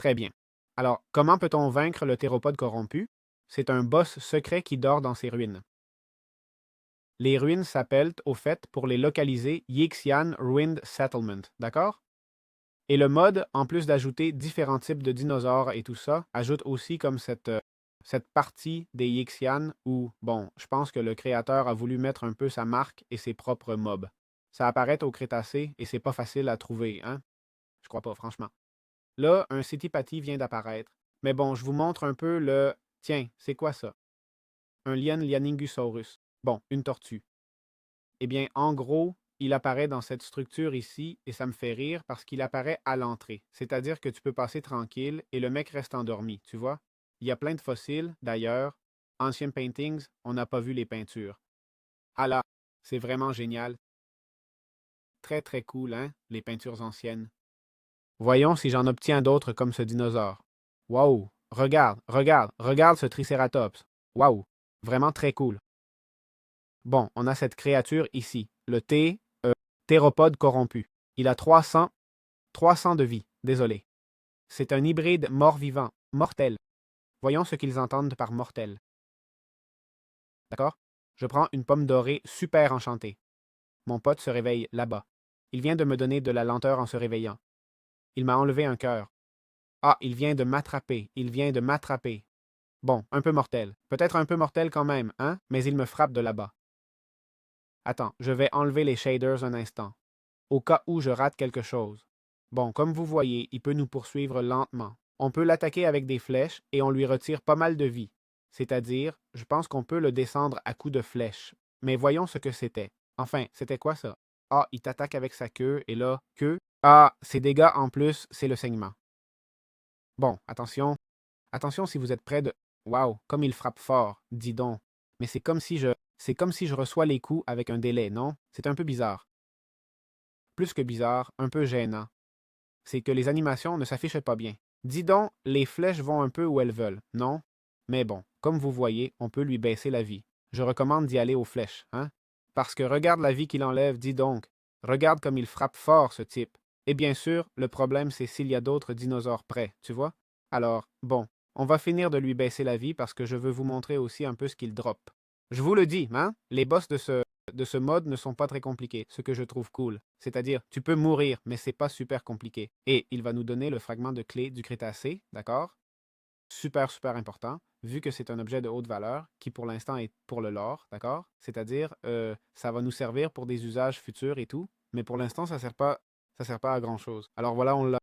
Très bien. Alors, comment peut-on vaincre le théropode corrompu? C'est un boss secret qui dort dans ses ruines. Les ruines s'appellent, au fait, pour les localiser, Yixian Ruined Settlement, d'accord? Et le mode, en plus d'ajouter différents types de dinosaures et tout ça, ajoute aussi comme cette partie des Yixian où, bon, je pense que le créateur a voulu mettre un peu sa marque et ses propres mobs. Ça apparaît au Crétacé et c'est pas facile à trouver, hein? Je crois pas, franchement. Là, un Citipati vient d'apparaître. Mais bon, je vous montre un peu le... Tiens, c'est quoi ça? Un Lien Lianingusaurus. Bon, une tortue. Eh bien, en gros, il apparaît dans cette structure ici et ça me fait rire parce qu'il apparaît à l'entrée. C'est-à-dire que tu peux passer tranquille et le mec reste endormi, tu vois? Il y a plein de fossiles, d'ailleurs. Ancient paintings, on n'a pas vu les peintures. Ah là, c'est vraiment génial. Très très cool, hein, les peintures anciennes. Voyons si j'en obtiens d'autres comme ce dinosaure. Waouh! Regarde, regarde, regarde ce Triceratops. Waouh! Vraiment très cool. Bon, on a cette créature ici, le théropode corrompu. Il a 300 de vie, désolé. C'est un hybride mort-vivant, mortel. Voyons ce qu'ils entendent par mortel. D'accord? Je prends une pomme dorée super enchantée. Mon pote se réveille là-bas. Il vient de me donner de la lenteur en se réveillant. Il m'a enlevé un cœur. Ah, il vient de m'attraper, il vient de m'attraper. Bon, un peu mortel. Peut-être un peu mortel quand même, hein? Mais il me frappe de là-bas. Attends, je vais enlever les shaders un instant, au cas où je rate quelque chose. Bon, comme vous voyez, il peut nous poursuivre lentement. On peut l'attaquer avec des flèches et on lui retire pas mal de vie. C'est-à-dire, je pense qu'on peut le descendre à coups de flèches. Mais voyons ce que c'était. Enfin, c'était quoi ça? Ah, il t'attaque avec sa queue et là, queue. Ah, ses dégâts en plus, c'est le saignement. Bon, attention. Attention si vous êtes près de... Waouh, comme il frappe fort, dis donc. Mais c'est comme si je reçois les coups avec un délai, non? C'est un peu bizarre. Plus que bizarre, un peu gênant. C'est que les animations ne s'affichent pas bien. Dis donc, les flèches vont un peu où elles veulent, non? Mais bon, comme vous voyez, on peut lui baisser la vie. Je recommande d'y aller aux flèches, hein? Parce que regarde la vie qu'il enlève, dis donc. Regarde comme il frappe fort, ce type. Et bien sûr, le problème, c'est s'il y a d'autres dinosaures près, tu vois? Alors, bon, on va finir de lui baisser la vie parce que je veux vous montrer aussi un peu ce qu'il drop. Je vous le dis, hein? Les boss de ce mode ne sont pas très compliqués, ce que je trouve cool. C'est-à-dire, tu peux mourir, mais c'est pas super compliqué. Et il va nous donner le fragment de clé du Crétacé, d'accord? Super, super important, vu que c'est un objet de haute valeur, qui pour l'instant est pour le lore, d'accord? C'est-à-dire, ça va nous servir pour des usages futurs et tout, mais pour l'instant, ça sert pas à grand-chose. Alors voilà, on l'a.